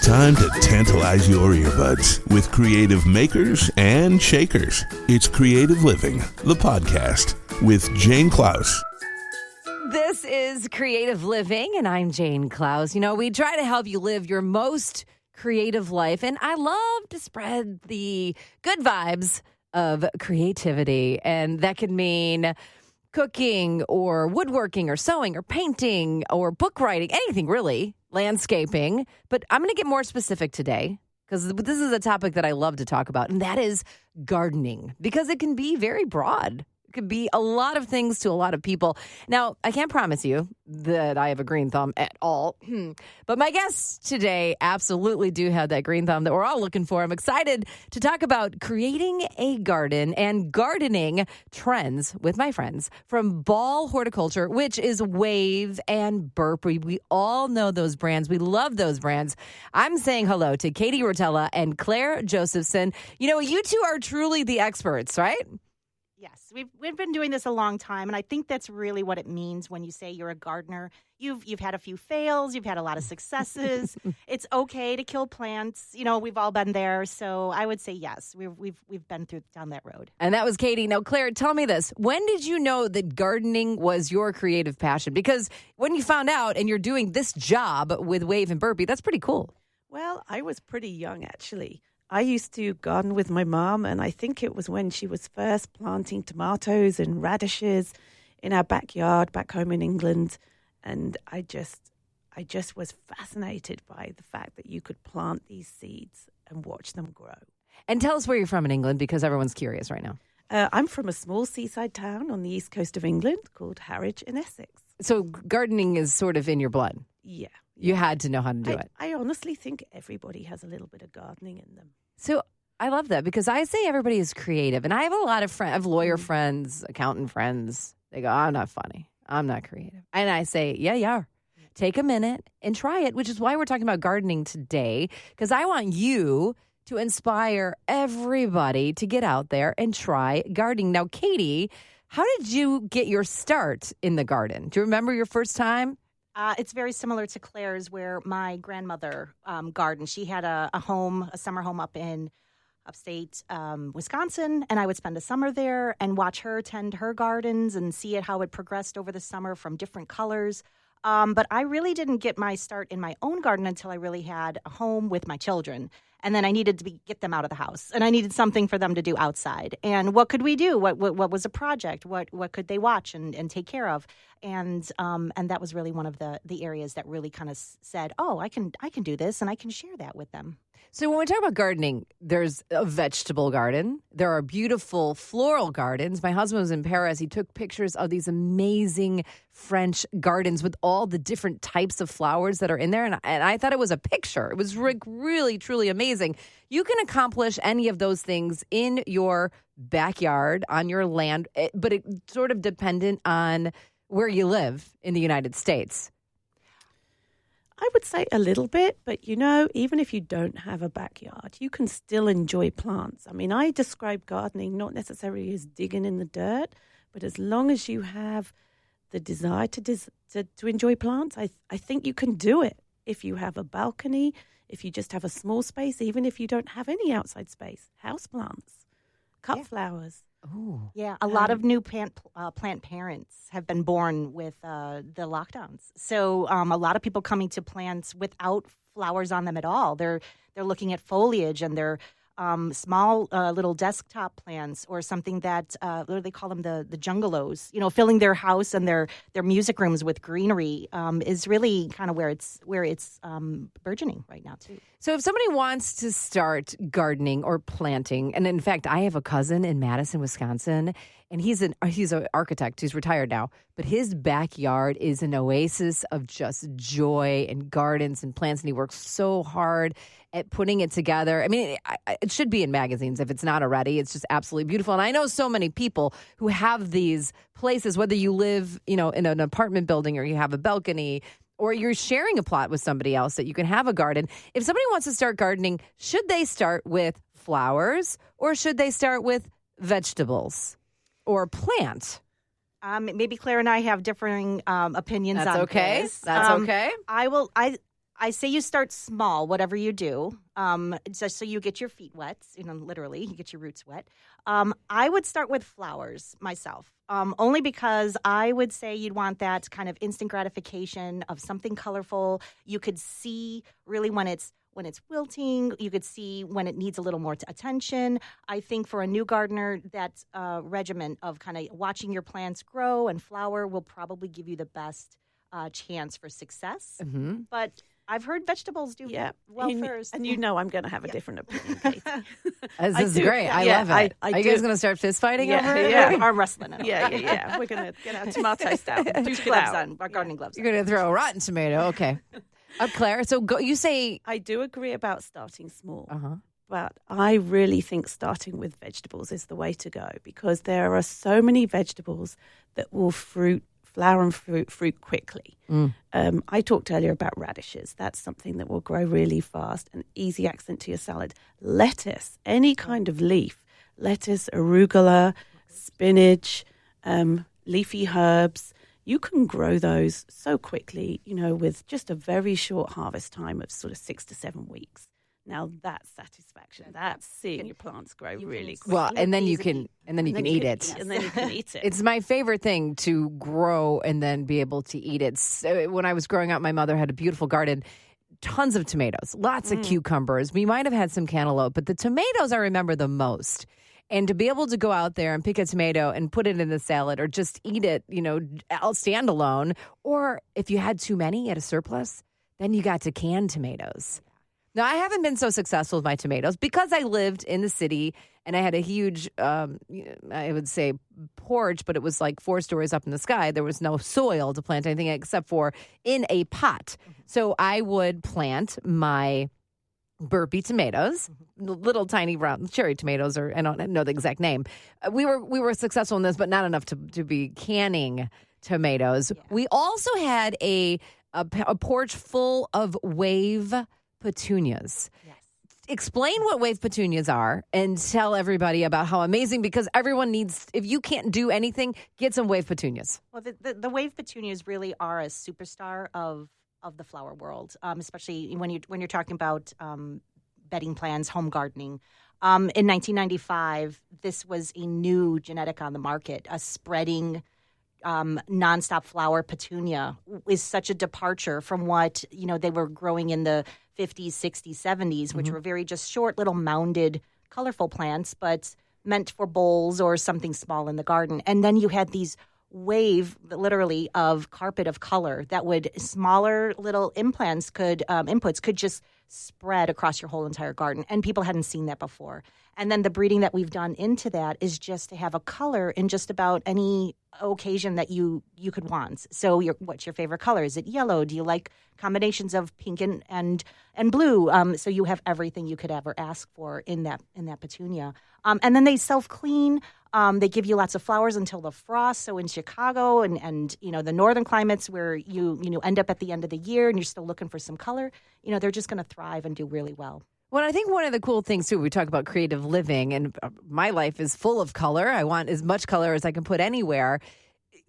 time to tantalize your earbuds with creative makers and shakers. It's Creative Living, the podcast with Jane Klaus. This is Creative Living, and I'm Jane Klaus. You know, we try to help you live your most creative life, and I love to spread the good vibes of creativity, and that could mean cooking or woodworking or sewing or painting or book writing, anything really, landscaping. But I'm going to get more specific today because this is a topic that I love to talk about, and that is gardening, because it can be very broad. Could be a lot of things to a lot of people. Now, I can't promise you that I have a green thumb at all, but my guests today absolutely do have that green thumb that we're all looking for. I'm excited to talk about creating a garden and gardening trends with my friends from Ball Horticulture, which is Wave and Burpee. We all know those brands. We love those brands. I'm saying hello to Katie Rotella and Claire Josephson. You know, you two are truly the experts, right? Yes, we've been doing this a long time, and I think that's really what it means when you say you're a gardener. You've had a few fails, you've had a lot of successes. It's okay to kill plants. You know, we've all been there, so I would say yes. We've been down that road. And that was Katie. Now, Claire, tell me this: when did you know that gardening was your creative passion? Because when you found out and you're doing this job with Wave and Burpee, that's pretty cool. Well, I was pretty young, actually. I used to garden with my mom, and I think it was when she was first planting tomatoes and radishes in our backyard back home in England. And I just was fascinated by the fact that you could plant these seeds and watch them grow. And tell us where you're from in England, because everyone's curious right now. I'm from a small seaside town on the east coast of England called Harwich in Essex. So gardening is sort of in your blood. Yeah. You had to know how to do it. I honestly think everybody has a little bit of gardening in them. So I love that, because I say everybody is creative. And I have a lot of friends, I have lawyer friends, accountant friends. They go, I'm not funny. I'm not creative. And I say, yeah, you are. Take a minute and try it, which is why we're talking about gardening today, because I want you to inspire everybody to get out there and try gardening. Now, Katie, how did you get your start in the garden? Do you remember your first time? It's very similar to Claire's, where my grandmother gardened. She had a summer home up in upstate Wisconsin, and I would spend a summer there and watch her tend her gardens and see how it progressed over the summer from different colors. But I really didn't get my start in my own garden until I really had a home with my children. And then I needed to get them out of the house, and I needed something for them to do outside. And what could we do? What was a project? What could they watch and take care of? And that was really one of the areas that really kind of said, oh, I can do this, and I can share that with them. So when we talk about gardening, there's a vegetable garden. There are beautiful floral gardens. My husband was in Paris. He took pictures of these amazing French gardens with all the different types of flowers that are in there. And I thought it was a picture. It was really, truly amazing. You can accomplish any of those things in your backyard, on your land, but it's sort of dependent on where you live in the United States. I would say a little bit, but you know, even if you don't have a backyard, you can still enjoy plants. I mean, I describe gardening not necessarily as digging in the dirt, but as long as you have the desire to enjoy plants, I think you can do it. If you have a balcony, if you just have a small space, even if you don't have any outside space, house plants, cut flowers. Oh, yeah. A lot of new plant parents have been born with the lockdowns. So a lot of people coming to plants without flowers on them at all. They're looking at foliage, and they're small little desktop plants, or something that what do they call them, the jungalows, you know, filling their house and their music rooms with greenery is really kind of where it's burgeoning right now too. So if somebody wants to start gardening or planting, and in fact, I have a cousin in Madison, Wisconsin, and he's an architect. He's retired now, but his backyard is an oasis of just joy and gardens and plants, and he works so hard at putting it together. I mean, it should be in magazines if it's not already. It's just absolutely beautiful. And I know so many people who have these places, whether you live, you know, in an apartment building or you have a balcony, or you're sharing a plot with somebody else, that you can have a garden. If somebody wants to start gardening, should they start with flowers or should they start with vegetables or plant? Maybe Claire and I have differing opinions That's on okay. this. That's okay. I say you start small, whatever you do, just so you get your feet wet, literally, you get your roots wet. I would start with flowers myself, only because I would say you'd want that kind of instant gratification of something colorful. You could see really when it's wilting. You could see when it needs a little more attention. I think for a new gardener, that regimen of kind of watching your plants grow and flower will probably give you the best chance for success. Mm-hmm. But I've heard vegetables do well first. And I'm going to have a different opinion, Katie. This is great. I love it. Are you guys going to start fist fighting over it? Yeah, arm wrestling. Yeah. We're going to get our tomatoes out. Put your gloves on, our gardening gloves. You're going to throw a rotten tomato. Okay. Claire, so you say... I do agree about starting small. Uh-huh. But I really think starting with vegetables is the way to go, because there are so many vegetables that will flower and fruit quickly. I talked earlier about radishes. That's something that will grow really fast, an easy accent to your salad. Lettuce, any kind of leaf, lettuce, arugula, spinach, leafy herbs. You can grow those so quickly, with just a very short harvest time of sort of 6 to 7 weeks. Now that's satisfaction. That's seeing your plants grow really quickly. Well, and then you can eat it. And then you can eat it. It's my favorite thing to grow and then be able to eat it. So when I was growing up, my mother had a beautiful garden, tons of tomatoes, lots of cucumbers. We might have had some cantaloupe, but the tomatoes I remember the most. And to be able to go out there and pick a tomato and put it in the salad or just eat it, standalone, or if you had too many at a surplus, then you got to can tomatoes. Now, I haven't been so successful with my tomatoes because I lived in the city and I had a huge, I would say, porch, but it was like 4 stories up in the sky. There was no soil to plant anything except for in a pot. So I would plant my burpee tomatoes, little tiny round cherry tomatoes, or I don't know the exact name. We were successful in this, but not enough to be canning tomatoes. Yeah. We also had a porch full of Wave Petunias. Yes. Explain what Wave Petunias are and tell everybody about how amazing, because everyone needs, if you can't do anything, get some Wave Petunias. Well, the Wave Petunias really are a superstar of the flower world, especially when you're talking about bedding plans, home gardening. In 1995, this was a new genetic on the market, a spreading nonstop flower petunia is such a departure from what they were growing in the 50s, 60s, 70s, which were very just short little mounded, colorful plants, but meant for bowls or something small in the garden. And then you had these wave, literally, of carpet of color that would smaller little inputs could just spread across your whole entire garden. And people hadn't seen that before. And then the breeding that we've done into that is just to have a color in just about any occasion that you could want. So what's your favorite color? Is it yellow? Do you like combinations of pink and blue? So you have everything you could ever ask for in that petunia. And then they self-clean. They give you lots of flowers until the frost. So in Chicago and the northern climates where you end up at the end of the year and you're still looking for some color, they're just going to thrive and do really well. Well, I think one of the cool things, too, we talk about creative living, and my life is full of color. I want as much color as I can put anywhere.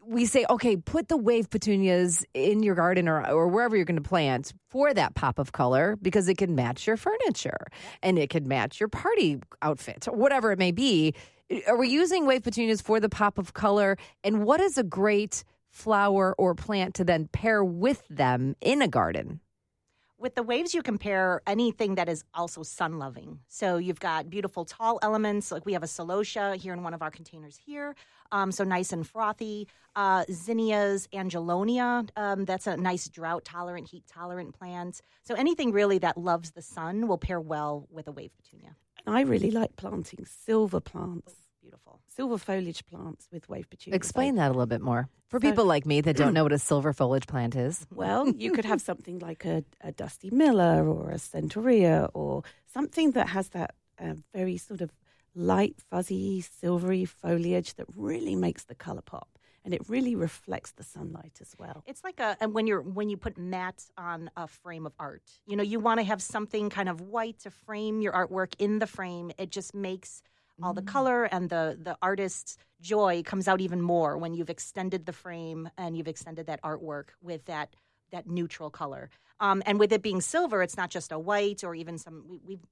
We say, okay, put the Wave Petunias in your garden or wherever you're going to plant for that pop of color, because it can match your furniture and it can match your party outfit or whatever it may be. Are we using Wave Petunias for the pop of color? And what is a great flower or plant to then pair with them in a garden? With the waves, you compare anything that is also sun-loving. So you've got beautiful tall elements, like we have a celosia here in one of our containers here, so nice and frothy. Zinnias, angelonia, that's a nice drought-tolerant, heat-tolerant plant. So anything really that loves the sun will pair well with a wave petunia. I really like planting silver plants. Beautiful. Silver foliage plants with wave petunias. Explain that a little bit more. For people like me that don't know what a silver foliage plant is. Well, you could have something like a Dusty Miller or a Centaurea or something that has that very sort of light, fuzzy, silvery foliage that really makes the color pop. And it really reflects the sunlight as well. It's like when you put matte on a frame of art. You want to have something kind of white to frame your artwork in the frame. It just makes all the color and the artist's joy comes out even more when you've extended the frame and you've extended that artwork with that that neutral color. And with it being silver, it's not just a white or even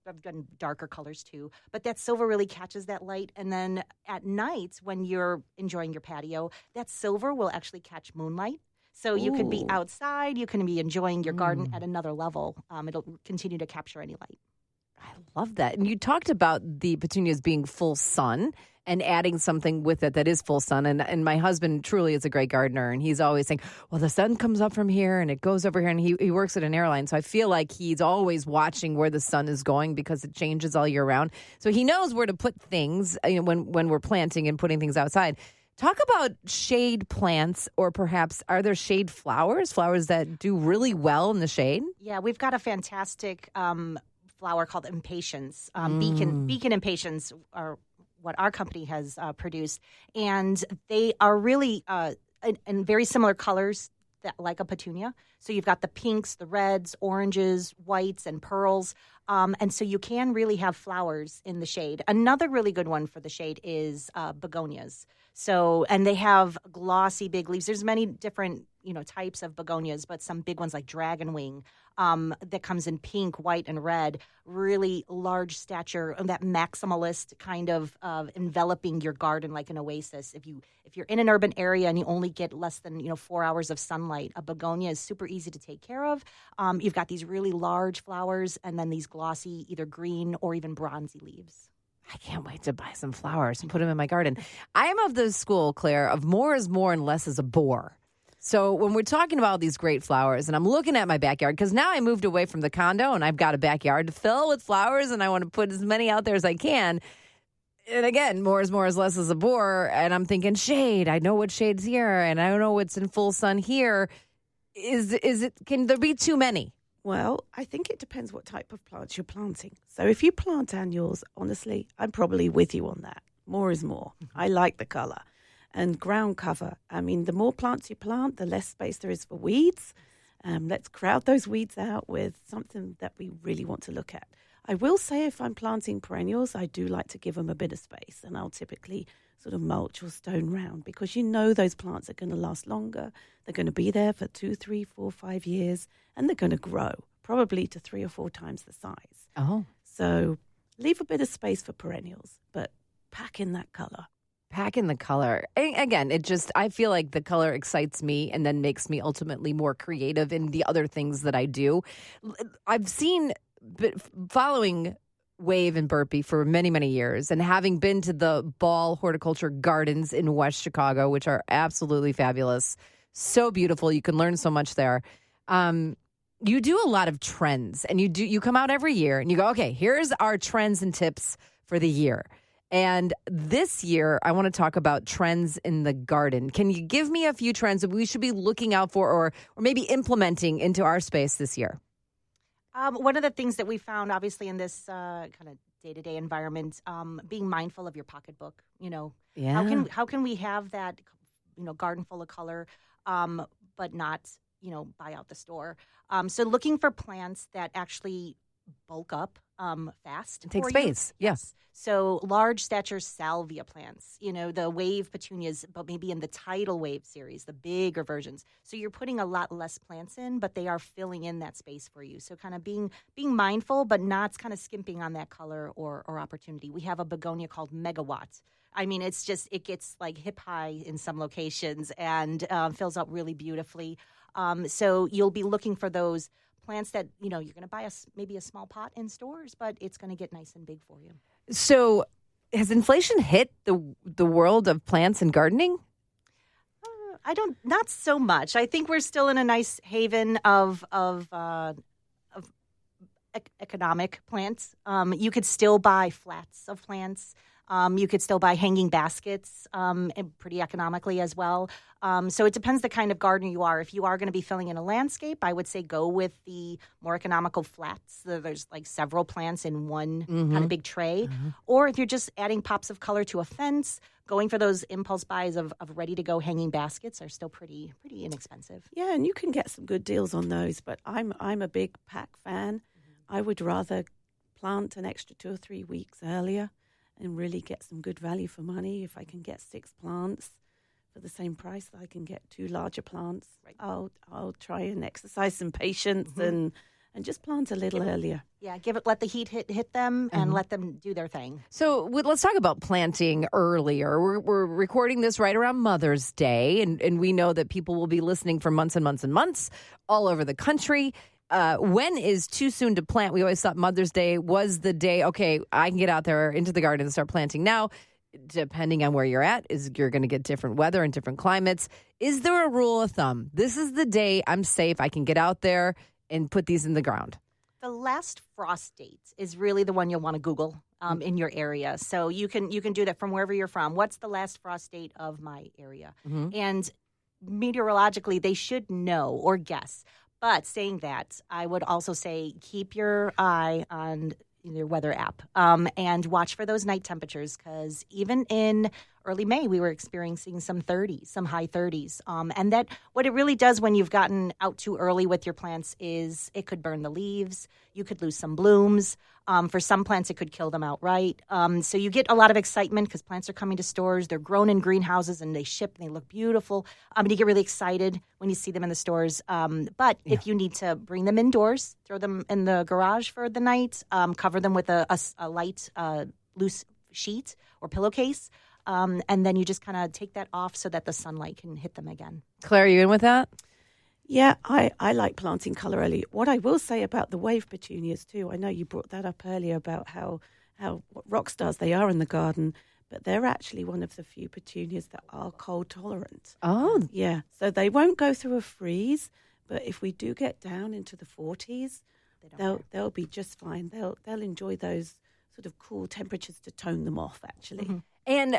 I've done darker colors too, but that silver really catches that light. And then at night when you're enjoying your patio, that silver will actually catch moonlight. So you could be outside, you can be enjoying your garden at another level. It'll continue to capture any light. I love that. And you talked about the petunias being full sun and adding something with it that is full sun. And my husband truly is a great gardener. And he's always saying, well, the sun comes up from here and it goes over here. And he works at an airline. So I feel like he's always watching where the sun is going because it changes all year round. So he knows where to put things when we're planting and putting things outside. Talk about shade plants, or perhaps are there shade flowers that do really well in the shade? Yeah, we've got a fantastic flower called impatiens. Beacon impatiens are what our company has produced, and they are really in very similar colors like a petunia. So you've got the pinks, the reds, oranges, whites, and pearls. And so you can really have flowers in the shade. Another really good one for the shade is begonias. So, and they have glossy big leaves. There's many different, types of begonias, but some big ones like dragonwing that comes in pink, white, and red. Really large stature, that maximalist kind of enveloping your garden like an oasis. If you're in an urban area and you only get less than 4 hours of sunlight, a begonia is super easy to take care of. You've got these really large flowers and then these glossy, either green or even bronzy leaves. I can't wait to buy some flowers and put them in my garden. I am of the school, Claire, of more is more and less is a bore. So when we're talking about these great flowers, and I'm looking at my backyard, because now I moved away from the condo and I've got a backyard to fill with flowers and I want to put as many out there as I can. And again, more is less is a bore. And I'm thinking shade. I know what shade's here and I don't know what's in full sun here. Can there be too many? Well, I think it depends what type of plants you're planting. So if you plant annuals, honestly, I'm probably with you on that. More is more. I like the color. And ground cover. I mean, the more plants you plant, the less space there is for weeds. Let's crowd those weeds out with something that we really want to look at. I will say if I'm planting perennials, I do like to give them a bit of space. And I'll typically sort of mulch or stone round because those plants are going to last longer. They're going to be there for 2, 3, 4, 5 years. And they're going to grow, probably to 3 or 4 times the size. Oh. So leave a bit of space for perennials, but pack in that color. Pack in the color. Again, I feel like the color excites me and then makes me ultimately more creative in the other things that I do. I've seen, following Wave and Burpee for many, many years, and having been to the Ball Horticulture Gardens in West Chicago, which are absolutely fabulous. So beautiful. You can learn so much there. You do a lot of trends, and you come out every year and you go, okay, here's our trends and tips for the year. And this year, I want to talk about trends in the garden. Can you give me a few trends that we should be looking out for or maybe implementing into our space this year? One of the things that we found, obviously, in this kind of day-to-day environment, being mindful of your pocketbook. Yeah. How can we have that, garden full of color, but not, buy out the store? So looking for plants that actually bulk up fast. Take space. Yes. So large stature salvia plants, the Wave Petunias, but maybe in the tidal Wave series, the bigger versions. So you're putting a lot less plants in, but they are filling in that space for you. So kind of being mindful, but not kind of skimping on that color or opportunity. We have a begonia called Megawatt. I mean, it gets like hip high in some locations and fills out really beautifully. So you'll be looking for those plants that, you're going to buy maybe a small pot in stores, but it's going to get nice and big for you. So has inflation hit the world of plants and gardening? Not so much. I think we're still in a nice haven of economic plants. You could still buy flats of plants. You could still buy hanging baskets pretty economically as well. So it depends the kind of gardener you are. If you are going to be filling in a landscape, I would say go with the more economical flats. There's like several plants in one kind of big tray. Mm-hmm. Or if you're just adding pops of color to a fence, going for those impulse buys of ready-to-go hanging baskets are still pretty inexpensive. Yeah, and you can get some good deals on those. But I'm a big pack fan. Mm-hmm. I would rather plant an extra 2 or 3 weeks earlier and really get some good value for money if I can get 6 plants for the same price that I can get 2 larger plants, I'll try and exercise some patience and just plant a little earlier. Yeah, let the heat hit them and let them do their thing. So let's talk about planting earlier. We're recording this right around Mother's Day, and we know that people will be listening for months and months and months all over the country. When is too soon to plant? We always thought Mother's Day was the day, okay, I can get out there into the garden and start planting now. Depending on where you're at, you're going to get different weather and different climates. Is there a rule of thumb? This is the day I'm safe. I can get out there and put these in the ground. The last frost date is really the one you'll want to Google in your area. So you can do that from wherever you're from. What's the last frost date of my area? And meteorologically, they should know or guess. But saying that, I would also say keep your eye on your weather app and watch for those night temperatures, because even in early May, we were experiencing some 30s, some high 30s. And that what it really does when you've gotten out too early with your plants is it could burn the leaves. You could lose some blooms. For some plants, it could kill them outright. So you get a lot of excitement because plants are coming to stores. They're grown in greenhouses and they ship and they look beautiful. And you get really excited when you see them in the stores. But if you need to bring them indoors, throw them in the garage for the night, cover them with a light, loose sheet or pillowcase. And then you just kind of take that off so that the sunlight can hit them again. Claire, are you in with that? Yeah, I like planting colour early. What I will say about the Wave Petunias too, I know you brought that up earlier about what rock stars they are in the garden, but they're actually one of the few petunias that are cold tolerant. Oh. Yeah, so they won't go through a freeze, but if we do get down into the 40s, they'll be just fine. They'll enjoy those sort of cool temperatures to tone them off, actually. And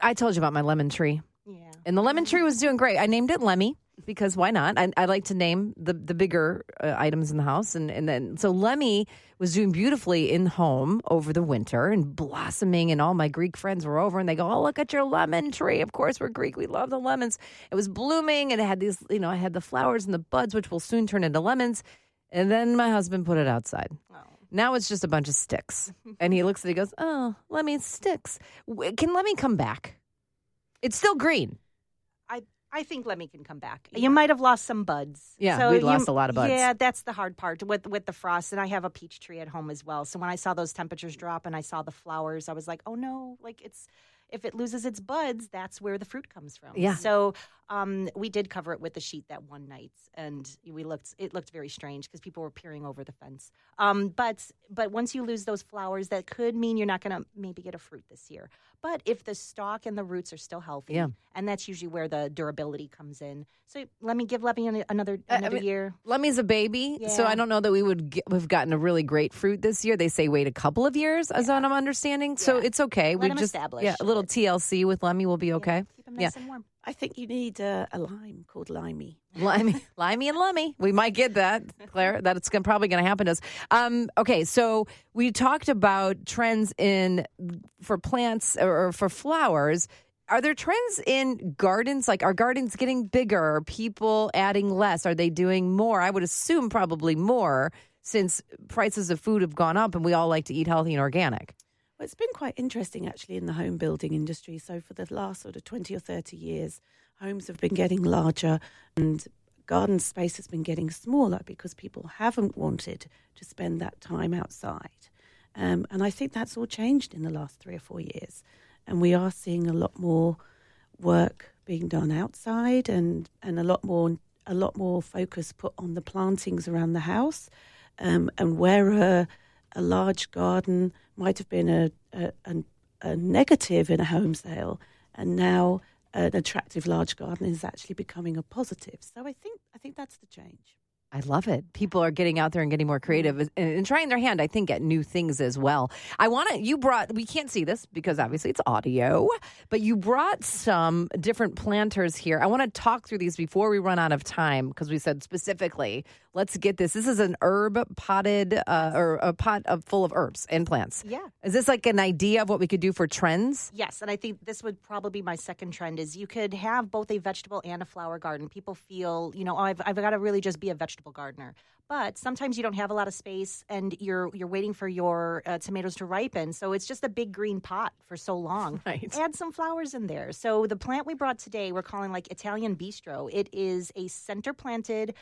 I told you about my lemon tree. Yeah. And the lemon tree was doing great. I named it Lemmy because why not? I like to name the bigger items in the house. And then so Lemmy was doing beautifully in home over the winter and blossoming. And all my Greek friends were over and they go, oh, look at your lemon tree. Of course, we're Greek. We love the lemons. It was blooming and it had these, I had the flowers and the buds, which will soon turn into lemons. And then my husband put it outside. Oh. Now it's just a bunch of sticks. And he looks at it, he goes, oh, Lemmy, sticks. Can Lemmy come back? It's still green. I think Lemmy can come back. You might have lost some buds. Yeah, so we lost a lot of buds. Yeah, that's the hard part with the frost. And I have a peach tree at home as well. So when I saw those temperatures drop and I saw the flowers, I was like, oh no, if it loses its buds, that's where the fruit comes from. Yeah. So we did cover it with the sheet that one night, and it looked very strange because people were peering over the fence. But once you lose those flowers, that could mean you're not going to maybe get a fruit this year. But if the stalk and the roots are still healthy, and that's usually where the durability comes in. So let me give Lemmy another year. Lemmy's a baby, so I don't know that we would have gotten a really great fruit this year. They say wait a couple of years, as I'm understanding. Yeah. So it's okay. Let him establish. Yeah, a little TLC with Lemmy will be okay. Keep him nice and warm. I think you need a lime called Limey. Limey and Lemmy. We might get that, Claire. That's probably going to happen to us. Okay, so we talked about trends for plants or for flowers. Are there trends in gardens? Like, are gardens getting bigger? Are people adding less? Are they doing more? I would assume probably more since prices of food have gone up and we all like to eat healthy and organic. Well, it's been quite interesting, actually, in the home building industry. So for the last sort of 20 or 30 years, homes have been getting larger and garden space has been getting smaller because people haven't wanted to spend that time outside. And I think that's all changed in the last 3 or 4 years. And we are seeing a lot more work being done outside and a lot more focus put on the plantings around the house. And where a large garden might have been a negative in a home sale, and now an attractive large garden is actually becoming a positive. So I think that's the change. I love it. People are getting out there and getting more creative and trying their hand, I think, at new things as well. We can't see this because obviously it's audio, but you brought some different planters here. I want to talk through these before we run out of time because we said specifically, let's get this. This is an herb potted or a pot full of herbs and plants. Yeah. Is this like an idea of what we could do for trends? Yes, and I think this would probably be my second trend is you could have both a vegetable and a flower garden. People feel, I've got to really just be a vegetable vegetable gardener. But sometimes you don't have a lot of space and you're waiting for your tomatoes to ripen. So it's just a big green pot for so long. Right. Add some flowers in there. So the plant we brought today, we're calling like Italian Bistro. It is a center planted,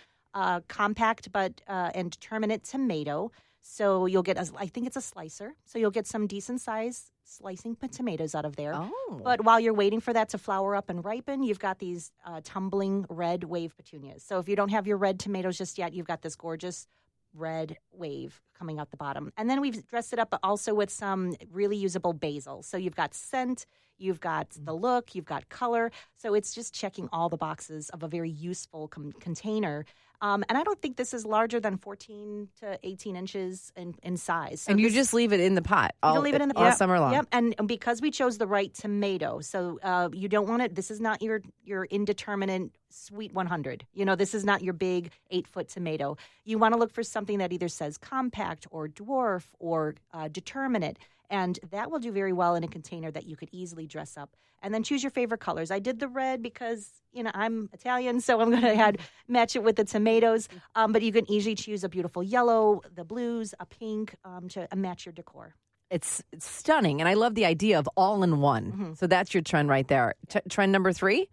compact but and determinate tomato. So you'll get, I think it's a slicer. So you'll get some decent size slicing tomatoes out of there. Oh. But while you're waiting for that to flower up and ripen, you've got these tumbling red wave petunias. So if you don't have your red tomatoes just yet, you've got this gorgeous red wave coming out the bottom. And then we've dressed it up also with some really usable basil. So you've got scent, you've got the look, you've got color. So it's just checking all the boxes of a very useful container. And I don't think this is larger than 14 to 18 inches in size. So and you just leave it in the pot all, leave it in the all pot. summer long. Yep. And because we chose the right tomato, so you don't want it, this is not your indeterminate sweet 100. You know, this is not your big 8-foot tomato. You want to look for something that either says compact or dwarf or determinate. And that will do very well in a container that you could easily dress up. And then choose your favorite colors. I did the red because, I'm Italian, so I'm going to match it with the tomatoes. But you can easily choose a beautiful yellow, the blues, a pink to match your decor. It's stunning. And I love the idea of all-in-one. Mm-hmm. So that's your trend right there. Trend number 3?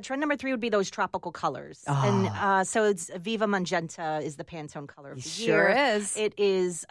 Trend number 3 would be those tropical colors. Oh. And so it's Viva Magenta is the Pantone color of the Sure year. is. It is,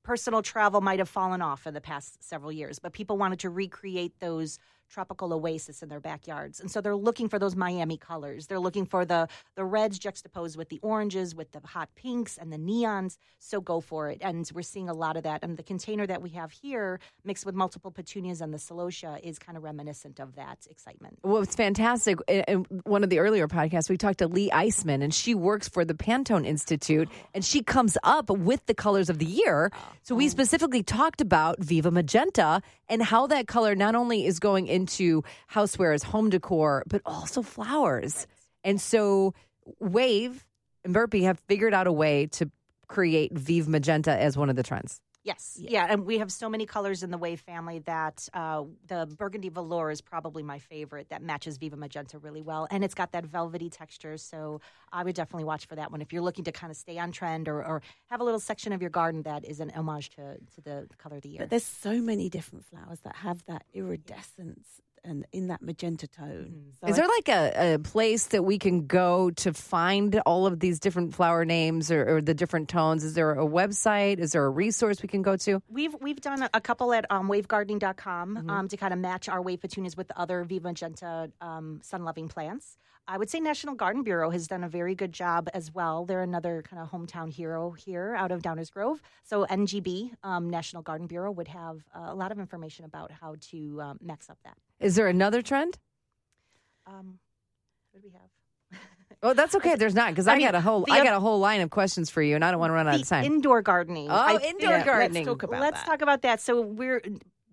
personal travel might have fallen off in the past several years, but people wanted to recreate those tropical oasis in their backyards. And so they're looking for those Miami colors. They're looking for the reds juxtaposed with the oranges, with the hot pinks and the neons. So go for it. And we're seeing a lot of that. And the container that we have here, mixed with multiple petunias and the celosia, is kind of reminiscent of that excitement. Well, it's fantastic. In one of the earlier podcasts, we talked to Lee Eisman, and she works for the Pantone Institute, and she comes up with the colors of the year. So we specifically talked about Viva Magenta and how that color not only is going into housewares, home decor, but also flowers. Right. And so Wave and Burpee have figured out a way to create Viva Magenta as one of the trends. Yes. Yeah, and we have so many colors in the Wave family that the Burgundy Velour is probably my favorite. That matches Viva Magenta really well. And it's got that velvety texture, so I would definitely watch for that one. If you're looking to kind of stay on trend or have a little section of your garden that is an homage to the color of the year. But there's so many different flowers that have that iridescence and in that magenta tone. So is there like a place that we can go to find all of these different flower names or the different tones? Is there a website? Is there a resource we can go to? We've done a couple at wavegardening.com to kind of match our Wave Petunias with the other Viva Magenta sun-loving plants. I would say National Garden Bureau has done a very good job as well. They're another kind of hometown hero here out of Downers Grove. So NGB, National Garden Bureau, would have a lot of information about how to max up that. Is there another trend? What do we have? Oh, that's okay. There's not, because I got a whole line of questions for you, and I don't want to run out of time. Indoor gardening. Indoor gardening. Let's talk about that. So we're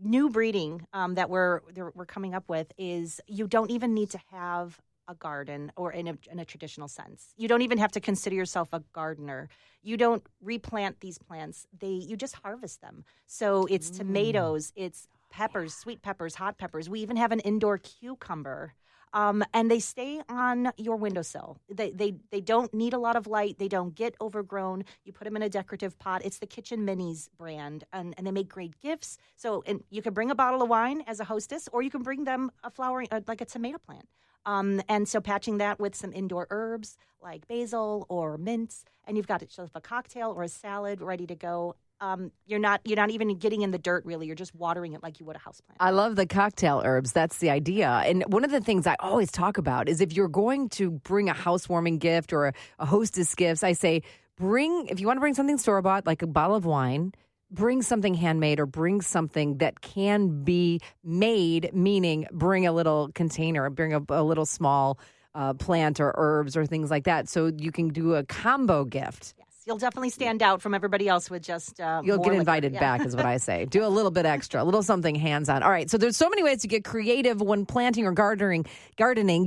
new breeding that we're coming up with is you don't even need to have a garden or in a traditional sense. You don't even have to consider yourself a gardener. You don't replant these plants. You just harvest them. So it's tomatoes, it's peppers, sweet peppers, hot peppers. We even have an indoor cucumber. And they stay on your windowsill. They don't need a lot of light. They don't get overgrown. You put them in a decorative pot. It's the Kitchen Minis brand, and they make great gifts. So you can bring a bottle of wine as a hostess, or you can bring them a flowering, like a tomato plant. And so patching that with some indoor herbs like basil or mints, and you've got yourself a cocktail or a salad ready to go. You're not even getting in the dirt, really. You're just watering it like you would a houseplant. I love the cocktail herbs. That's the idea. And one of the things I always talk about is if you're going to bring a housewarming gift or a hostess gift, I say if you want to bring something store-bought, like a bottle of wine, bring something handmade or bring something that can be made, meaning bring a little container, bring a little small plant or herbs or things like that, so you can do a combo gift. Yes, you'll definitely stand out from everybody else with just you'll get invited back is what I say. Do a little bit extra, a little something hands-on. All right, so there's so many ways to get creative when planting or gardening.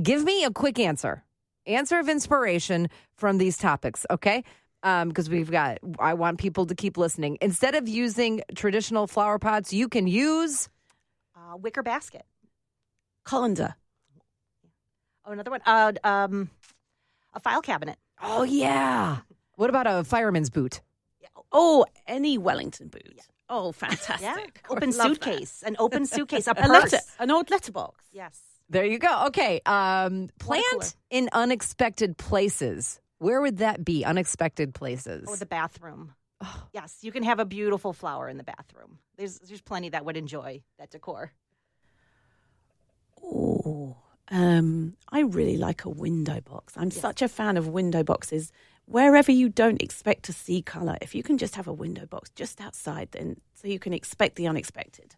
Give me a quick answer of inspiration from these topics, okay? Because I want people to keep listening. Instead of using traditional flower pots, you can use wicker basket. Colander. Oh, another one. A file cabinet. Oh, yeah. What about a fireman's boot? Oh, any Wellington boot. Yeah. Oh, fantastic. Yeah. Oh, Open love suitcase. An open suitcase. A that. purse. An old letterbox. Yes. There you go. Okay. cooler. Plant in unexpected places. Where would that be? Unexpected places. Or the bathroom. Yes, you can have a beautiful flower in the bathroom. There's plenty that would enjoy that decor. Oh, I really like a window box. I'm such a fan of window boxes. Wherever you don't expect to see color, if you can just have a window box just outside, then so you can expect the unexpected.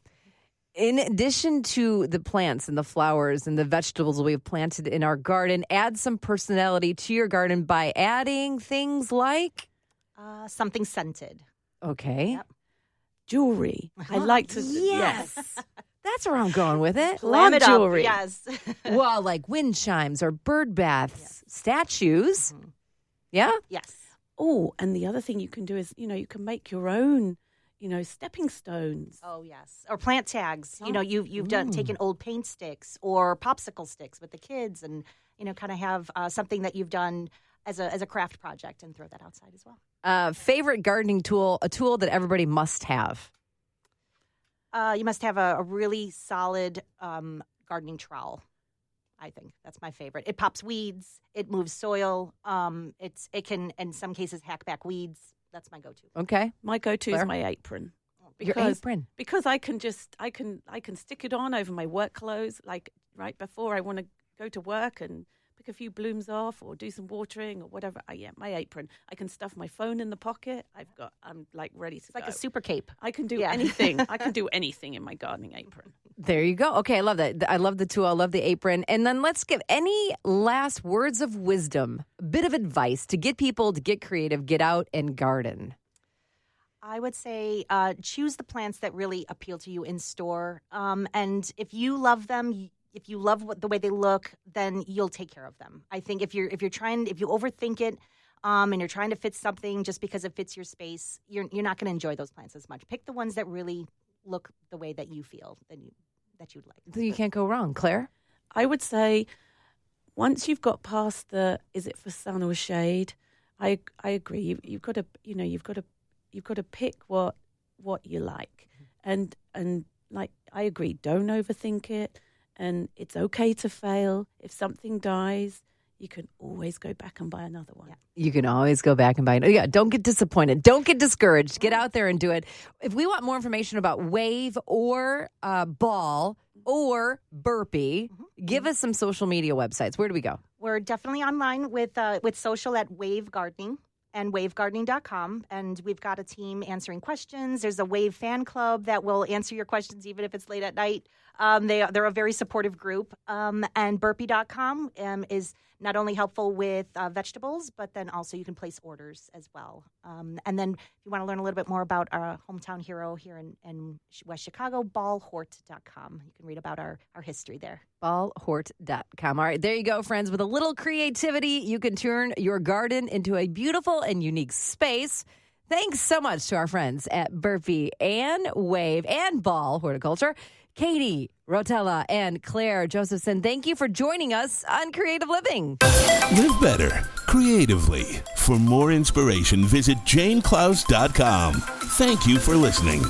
In addition to the plants and the flowers and the vegetables we've planted in our garden, add some personality to your garden by adding things like Something scented. okay, Yep. Jewelry. I like to. yes, that's where I'm going with it. Glam it up. jewelry. Yes. Well, like wind chimes or bird baths, statues. Mhm. Yeah. Yes. Oh, and the other thing you can do is, you can make your own, stepping stones. Oh yes. Or plant tags. You've done taken old paint sticks or popsicle sticks with the kids, and kind of have something that you've done as a craft project and throw that outside as well. Favorite gardening tool, a tool that everybody must have. You must have a really solid gardening trowel. I think that's my favorite. It pops weeds. It moves soil. It can, in some cases, hack back weeds. That's my go-to. Okay. My go-to Claire? is my apron. Your apron. Because I can stick it on over my work clothes, like right before I want to go to work and pick a few blooms off or do some watering or whatever. My apron. I can stuff my phone in the pocket. I'm like ready to It's like go. a super cape. I can do Yeah. anything. I can do anything in my gardening apron. There you go. Okay, I love that. I love the tool. I love the apron. And then let's give any last words of wisdom, a bit of advice to get people to get creative, get out and garden. I would say choose the plants that really appeal to you in store. And if you love them, if you love the way they look, then you'll take care of them. I think if you overthink it, and you're trying to fit something just because it fits your space, you're not going to enjoy those plants as much. Pick the ones that really look the way that you feel that you'd like. So you can't go wrong. Claire? I would say once you've got past is it for sun or shade, I agree. You've got to pick what you like, and like I agree. Don't overthink it, and it's okay to fail. If something dies, you can always go back and buy another one. Yeah. You can always go back and buy it. Yeah, don't get disappointed. Don't get discouraged. Get out there and do it. If we want more information about Wave or Ball or Burpee, give us some social media websites. Where do we go? We're definitely online with social at Wave Gardening and wavegardening.com. And we've got a team answering questions. There's a Wave fan club that will answer your questions even if it's late at night. They're a very supportive group. And burpee.com is not only helpful with vegetables, but then also you can place orders as well. And then if you want to learn a little bit more about our hometown hero here in West Chicago, ballhort.com. You can read about our history there. Ballhort.com. All right, there you go, friends. With a little creativity, you can turn your garden into a beautiful and unique space. Thanks so much to our friends at Burpee and Wave and Ball Horticulture. Katie, Rotella, and Claire Josephson, thank you for joining us on Creative Living. Live better, creatively. For more inspiration, visit janeclaus.com. Thank you for listening.